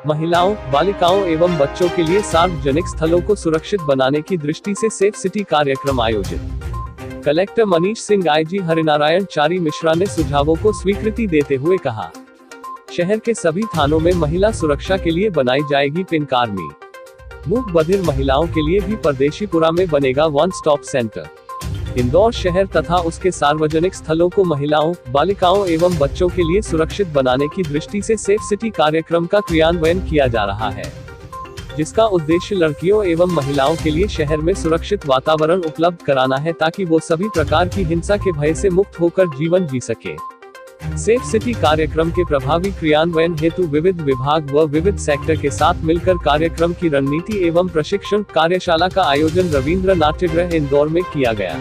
महिलाओं, बालिकाओं एवं बच्चों के लिए सार्वजनिक स्थलों को सुरक्षित बनाने की दृष्टि से सेफ सिटी कार्यक्रम आयोजित। कलेक्टर मनीष सिंह आईजी हरिनारायण चारी मिश्रा ने सुझावों को स्वीकृति देते हुए कहा, शहर के सभी थानों में महिला सुरक्षा के लिए बनाई जाएगी पिंक आर्मी। मूक बधिर महिलाओं के लिए भी परदेशीपुरा में बनेगा वन स्टॉप सेंटर। इंदौर शहर तथा उसके सार्वजनिक स्थलों को महिलाओं, बालिकाओं एवं बच्चों के लिए सुरक्षित बनाने की दृष्टि से सेफ सिटी कार्यक्रम का क्रियान्वयन किया जा रहा है, जिसका उद्देश्य लड़कियों एवं महिलाओं के लिए शहर में सुरक्षित वातावरण उपलब्ध कराना है ताकि वो सभी प्रकार की हिंसा के भय से मुक्त होकर जीवन जी सके। सेफ सिटी कार्यक्रम के प्रभावी क्रियान्वयन हेतु विविध विभाग व विविध सेक्टर के साथ मिलकर कार्यक्रम की रणनीति एवं प्रशिक्षण कार्यशाला का आयोजन रविंद्र नाट्यगृह इंदौर में किया गया।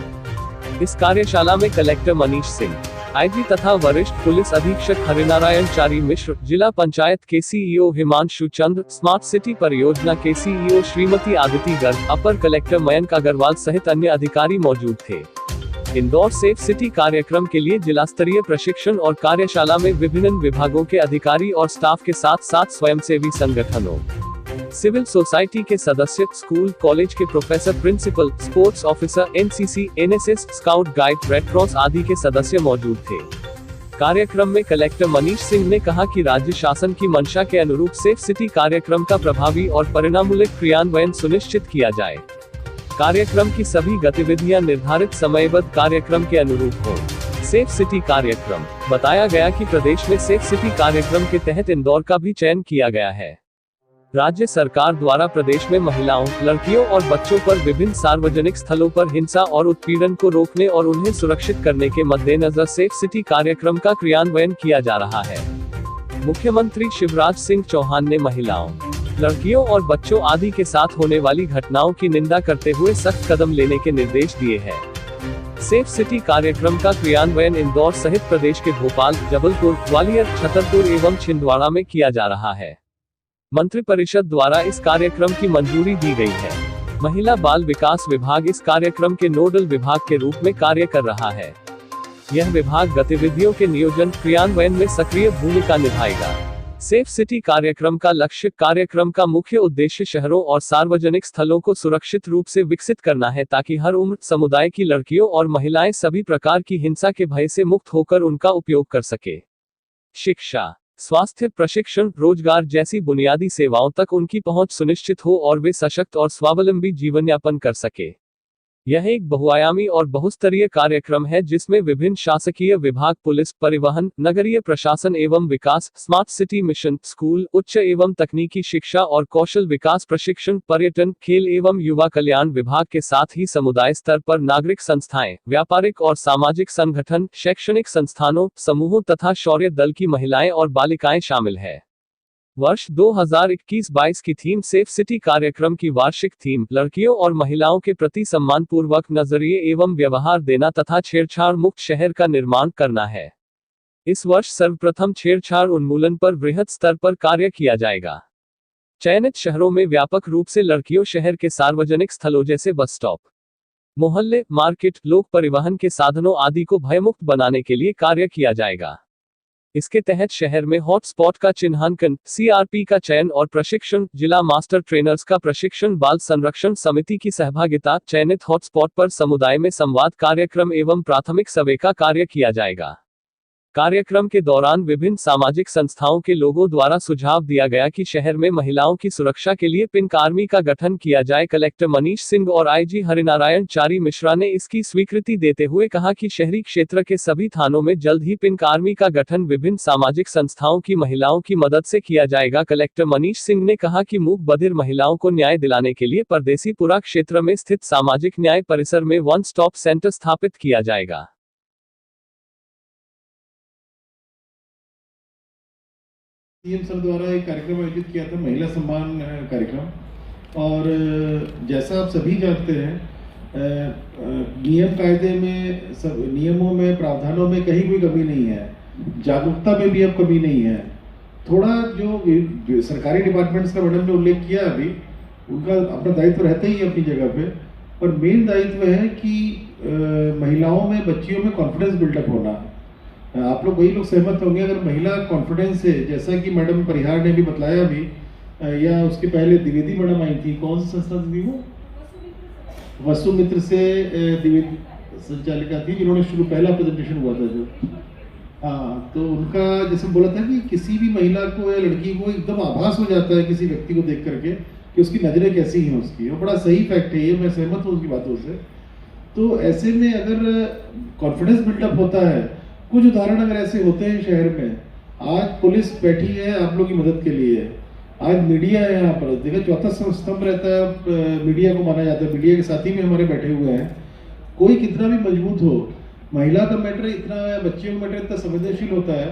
इस कार्यशाला में कलेक्टर मनीष सिंह आईजी तथा वरिष्ठ पुलिस अधीक्षक हरिनारायण चारी मिश्र, जिला पंचायत के सीईओ हिमांशु चंद्र, स्मार्ट सिटी परियोजना के सीईओ श्रीमती आदिति गर्ग, अपर कलेक्टर मयंक अग्रवाल सहित अन्य अधिकारी मौजूद थे। इंदौर सेफ सिटी कार्यक्रम के लिए जिला स्तरीय प्रशिक्षण और कार्यशाला में विभिन्न विभागों के अधिकारी और स्टाफ के साथ साथ स्वयंसेवी संगठनों, सिविल सोसाइटी के सदस्य, स्कूल कॉलेज के professor, principal, sports officer, NCC, NSS, scout guide, red cross आदि के सदस्य मौजूद थे। कार्यक्रम में कलेक्टर मनीष सिंह ने कहा कि राज्य शासन की मंशा के अनुरूप सेफ सिटी कार्यक्रम का प्रभावी और परिणामूलक क्रियान्वयन सुनिश्चित किया जाए। कार्यक्रम की सभी गतिविधियां निर्धारित समयबद्ध कार्यक्रम के अनुरूप हों। सेफ सिटी कार्यक्रम बताया गया कि प्रदेश में सेफ सिटी कार्यक्रम के तहत इंदौर का भी चयन किया गया है। राज्य सरकार द्वारा प्रदेश में महिलाओं, लड़कियों और बच्चों पर विभिन्न सार्वजनिक स्थलों पर हिंसा और उत्पीड़न को रोकने और उन्हें सुरक्षित करने के मद्देनजर सेफ सिटी कार्यक्रम का क्रियान्वयन किया जा रहा है। मुख्यमंत्री शिवराज सिंह चौहान ने महिलाओं, लड़कियों और बच्चों आदि के साथ होने वाली घटनाओं की निंदा करते हुए सख्त कदम लेने के निर्देश दिए हैं। सेफ सिटी कार्यक्रम का क्रियान्वयन इंदौर सहित प्रदेश के भोपाल, जबलपुर, ग्वालियर, छतरपुर एवं छिंदवाड़ा में किया जा रहा है। मंत्रिपरिषद द्वारा इस कार्यक्रम की मंजूरी दी गई है। महिला बाल विकास विभाग इस कार्यक्रम के नोडल विभाग के रूप में कार्य कर रहा है। यह विभाग गतिविधियों के नियोजन, क्रियान्वयन में सक्रिय भूमिका निभाएगा। सेफ सिटी कार्यक्रम का लक्ष्य, कार्यक्रम का मुख्य उद्देश्य शहरों और सार्वजनिक स्थलों को सुरक्षित रूप से विकसित करना है ताकि हर उम्र, समुदाय की लड़कियों और महिलाएं सभी प्रकार की हिंसा के भय से मुक्त होकर उनका उपयोग कर सके। शिक्षा, स्वास्थ्य, प्रशिक्षण, रोजगार जैसी बुनियादी सेवाओं तक उनकी पहुंच सुनिश्चित हो और वे सशक्त और स्वावलंबी जीवन यापन कर सके। यह एक बहुआयामी और बहुस्तरीय कार्यक्रम है जिसमें विभिन्न शासकीय विभाग, पुलिस, परिवहन, नगरीय प्रशासन एवं विकास, स्मार्ट सिटी मिशन, स्कूल, उच्च एवं तकनीकी शिक्षा और कौशल विकास प्रशिक्षण, पर्यटन, खेल एवं युवा कल्याण विभाग के साथ ही समुदाय स्तर पर नागरिक संस्थाएं, व्यापारिक और सामाजिक संगठन, शैक्षणिक संस्थानों, समूहों तथा शौर्य दल की महिलाएं और बालिकाएं शामिल है। वर्ष 2021-22 की थीम सेफ सिटी कार्यक्रम की वार्षिक थीम, लड़कियों और महिलाओं के प्रति सम्मानपूर्वक नजरिए एवं व्यवहार देना तथा छेड़छाड़ मुक्त शहर का निर्माण करना है। इस वर्ष सर्वप्रथम छेड़छाड़ उन्मूलन पर वृहद स्तर पर कार्य किया जाएगा। चयनित शहरों में व्यापक रूप से लड़कियों शहर के सार्वजनिक स्थलों जैसे बस स्टॉप, मोहल्ले, मार्केट, लोक परिवहन के साधनों आदि को भयमुक्त बनाने के लिए कार्य किया जाएगा। इसके तहत शहर में हॉटस्पॉट का चिन्हांकन, सीआरपी का चयन और प्रशिक्षण, जिला मास्टर ट्रेनर्स का प्रशिक्षण, बाल संरक्षण समिति की सहभागिता, चयनित हॉटस्पॉट पर समुदाय में संवाद कार्यक्रम एवं प्राथमिक सर्वे का कार्य किया जाएगा। कार्यक्रम के दौरान विभिन्न सामाजिक संस्थाओं के लोगों द्वारा सुझाव दिया गया कि शहर में महिलाओं की सुरक्षा के लिए पिंक आर्मी का गठन किया जाए। कलेक्टर मनीष सिंह और आईजी हरिनारायण चारी मिश्रा ने इसकी स्वीकृति देते हुए कहा कि शहरी क्षेत्र के सभी थानों में जल्द ही पिंक आर्मी का गठन विभिन्न सामाजिक संस्थाओं की महिलाओं की मदद से किया जाएगा। कलेक्टर मनीष सिंह ने कहा कि मूक बधिर महिलाओं को न्याय दिलाने के लिए परदेसीपुरा क्षेत्र में स्थित सामाजिक न्याय परिसर में वन स्टॉप सेंटर स्थापित किया जाएगा। सीएम सर द्वारा एक कार्यक्रम आयोजित किया था, महिला सम्मान कार्यक्रम। और जैसा आप सभी जानते हैं, नियम कायदे में, सब नियमों में, प्रावधानों में कहीं कोई कमी नहीं है, जागरूकता में भी अब कमी नहीं है। थोड़ा जो सरकारी डिपार्टमेंट्स का मैडम ने उल्लेख किया अभी, उनका अपना दायित्व रहता ही है अपनी जगह पे, पर मेन दायित्व है कि महिलाओं में, बच्चियों में कॉन्फिडेंस बिल्डअप होना। आप लोग, वही लोग सहमत होंगे, अगर महिला कॉन्फिडेंस है, जैसा कि मैडम परिहार ने भी बतलाया भी या उसके पहले द्विवेदी मैडम आई थी, कौन सी संस्था थी वो? वसुमित्र से द्विवेदी संचालिका थी, जिन्होंने शुरू पहला प्रेजेंटेशन हुआ था जो। हाँ, तो उनका जैसे बोला था कि किसी भी महिला को या लड़की को एकदम आभास हो जाता है किसी व्यक्ति को देख करके कि उसकी नज़रें कैसी हैं उसकी, और बड़ा सही फैक्ट है ये, मैं सहमत हूँ उनकी बातों से। तो ऐसे में अगर कॉन्फिडेंस बिल्डअप होता है, कुछ उदाहरण अगर ऐसे होते हैं शहर में, आज पुलिस बैठी है आप लोग की मदद के लिए, आज मीडिया है यहाँ पर, देखो चौथा स्तंभ रहता है मीडिया को माना जाता है, मीडिया के साथी में हमारे बैठे हुए हैं। कोई कितना भी मजबूत हो, महिला का मैटर इतना, बच्चियों का मैटर इतना संवेदनशील होता है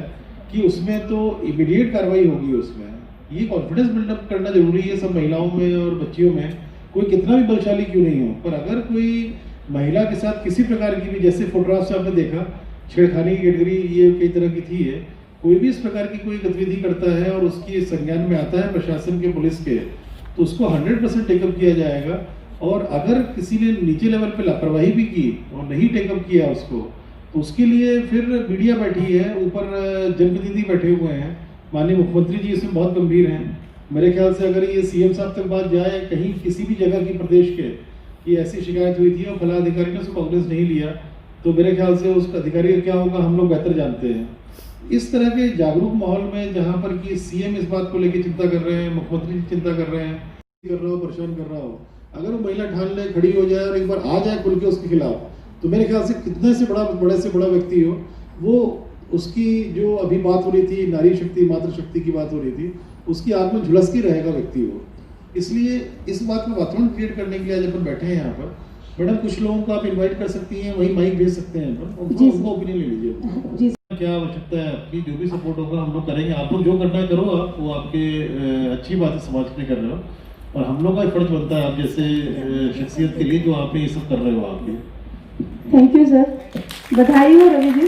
कि उसमें तो इमीडिएट कार्रवाई होगी उसमें। ये कॉन्फिडेंस बिल्डअप करना जरूरी है सब महिलाओं में और बच्चियों में, कोई कितना भी बलशाली क्यों नहीं हो, पर अगर कोई महिला के साथ किसी प्रकार की भी, जैसे फोटोग्राफ से आपने देखा छेड़खानी की कैटेगरी ये कई तरह की थी है, कोई भी इस प्रकार की कोई गतिविधि करता है और उसकी संज्ञान में आता है प्रशासन के, पुलिस के, तो उसको 100% टेकअप किया जाएगा। और अगर किसी ने नीचे लेवल पे लापरवाही भी की और नहीं टेकअप किया उसको, तो उसके लिए फिर मीडिया बैठी है, ऊपर जनप्रतिनिधि बैठे हुए हैं, माननीय मुख्यमंत्री जी इसमें बहुत गंभीर हैं। मेरे ख्याल से अगर ये सीएम साहब तक बात जाए कहीं किसी भी जगह की प्रदेश के कि ऐसी शिकायत हुई थी और फला अधिकारी ने उसको कॉग्निस नहीं लिया, तो मेरे ख्याल से उस अधिकारी का क्या होगा हम लोग बेहतर जानते हैं। इस तरह के जागरूक माहौल में जहाँ पर कि सीएम इस बात को लेकर चिंता कर रहे हैं, मुख्यमंत्री जी चिंता कर रहे हैं, कर रहा हो, परेशान कर रहा हो, अगर वो महिला ठान ले, खड़ी हो जाए और एक बार आ जाए खुल के उसके खिलाफ, तो मेरे ख्याल से कितने से बड़ा व्यक्ति हो, वो उसकी जो अभी बात हो रही थी नारी शक्ति मातृशक्ति की बात हो रही थी, उसकी आग में झुलस के रहेगा व्यक्ति वो। इसलिए इस बात में वातावरण क्रिएट करने के लिए आज अपन बैठे हैं यहाँ पर। मैडम कुछ लोगों को आप इनवाइट कर सकती हैं, वही माइक भेज सकते हैं अपन, उनको ओपिनियन ले लीजिए क्या आवश्यकता है आपकी, जो भी सपोर्ट होगा हम लोग करेंगे। आप लोग जो करना है करो, आप वो आपके अच्छी बात है, समाज के लिए कर रहे हो, और हम लोग का फर्ज बनता है आप जैसे शख्सियत के लिए जो आप ये सब कर रहे हो आपके। थैंक यू सर, बधाई हो रवि जी।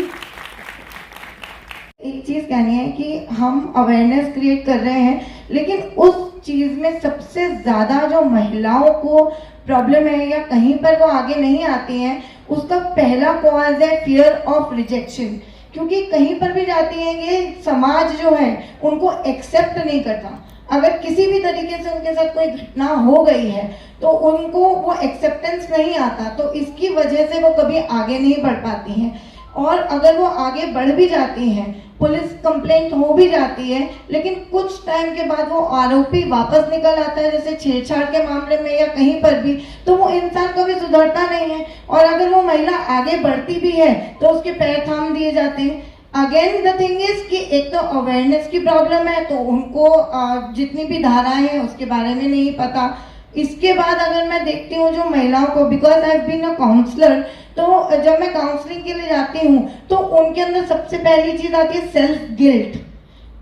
एक चीज कहनी है कि हम अवेयरनेस क्रिएट कर रहे हैं, लेकिन उस चीज में सबसे ज्यादा जो महिलाओं को प्रॉब्लम है या कहीं पर वो आगे नहीं आती हैं, उसका पहला कॉज है फियर ऑफ रिजेक्शन। क्योंकि कहीं पर भी जाती हैं ये समाज जो है उनको एक्सेप्ट नहीं करता। अगर किसी भी तरीके से उनके साथ कोई घटना हो गई है तो उनको वो एक्सेप्टेंस नहीं आता, तो इसकी वजह से वो कभी आगे नहीं बढ़ पाती हैं। और अगर वो आगे बढ़ भी जाती हैं, पुलिस कंप्लेंट हो भी जाती है, लेकिन कुछ टाइम के बाद वो आरोपी वापस निकल आता है, जैसे छेड़छाड़ के मामले में या कहीं पर भी, तो वो इंसान कभी सुधरता नहीं है। और अगर वो महिला आगे बढ़ती भी है तो उसके पैर थाम दिए जाते हैं। अगेन द थिंग इज कि एक तो अवेयरनेस की प्रॉब्लम है, तो उनको जितनी भी धाराएं हैं उसके बारे में नहीं पता। इसके बाद अगर मैं देखती हूँ जो महिलाओं को, because I have been a counsellor, तो जब मैं काउंसलिंग के लिए जाती हूँ तो उनके अंदर सबसे पहली चीज आती है सेल्फ गिल्ट।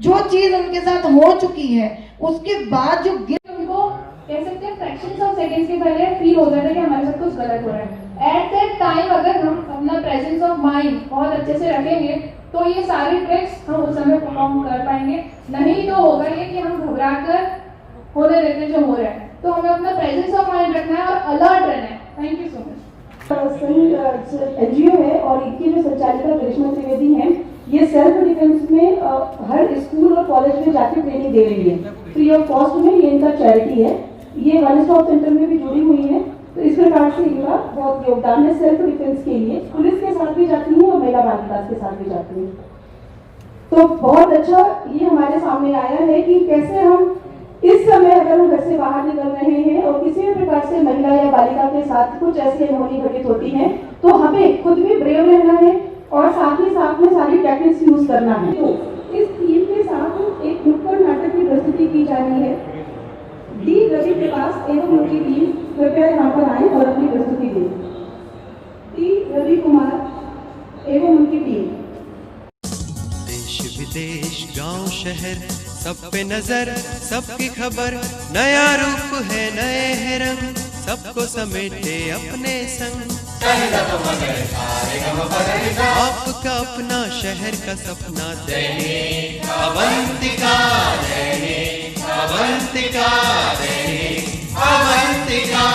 जो चीज उनके साथ हो चुकी है उसके बाद जो गिल्ट, उनको कह सकते हैं फ्रैक्शंस ऑफ सेकंड्स के पहले फील हो जाता है कि हमारे साथ कुछ गलत हो रहा है। एट दैट टाइम अगर हम अपना प्रेजेंस ऑफ माइंड बहुत अच्छे से रखेंगे तो ये सारे ट्रिक्स हम उस समय परफॉर्म कर पाएंगे। नहीं तो होगा ये कि हम घबरा कर होने देते हैं जो हो रहा है। तो हमें अपना प्रेजेंस ऑफ माइंड रखना है और अलर्ट रहना है। Thank you so much. NGO है और इनकी जो संचालिका करिश्मा त्रिवेदी हैं, ये सेल्फ डिफेंस में हर स्कूल और कॉलेज में जाकर ट्रेनिंग दे रही है। फ्री ऑफ कॉस्ट में ये इनका चैरिटी है। ये वन स्टॉप सेंटर में भी जुड़ी हुई है। तो इस प्रकार से इनका बहुत योगदान है सेल्फ डिफेंस के लिए। पुलिस के साथ भी जाती हैं और महिला बाल विकास के साथ भी जाती हैं। तो बहुत अच्छा ये हमारे सामने आया है कि कैसे हम इस समय अगर हम घर से बाहर निकल रहे हैं और किसी भी प्रकार से महिला या बालिका के साथ कुछ ऐसी अनहोनी घटित होती है, तो हमें खुद भी ब्रेव रहना है और साथ ही साथ में सारी टेक्निक्स यूज करना है। तो इस थीम के साथ एक नुक्कड़ नाटक की प्रस्तुति की जानी है। डी रवि प्रकाश एवं उनकी टीम कृपया यहाँ पर आए और अपनी प्रस्तुति दें। डी रवि कुमार एवं उनकी टीम। देश विदेश गांव शहर सब पे नजर, सबकी खबर, नया रूप है नए है रंग, सबको समेटे अपने संग। आपका अपना शहर का सपना दैनिक अवंतिका, दैनिक अवंतिका, दैनिक अवंतिका।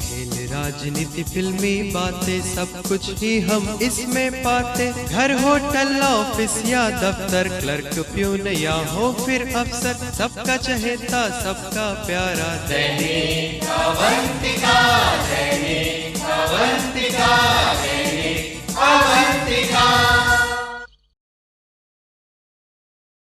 खेल राज राजनीति फिल्मी बातें सब कुछ ही हम इसमें पाते। घर होटल ऑफिस या दफ्तर, क्लर्क प्यून या हो फिर अफसर, सबका चहेता सबका प्यारा दैनिक अवंतिका।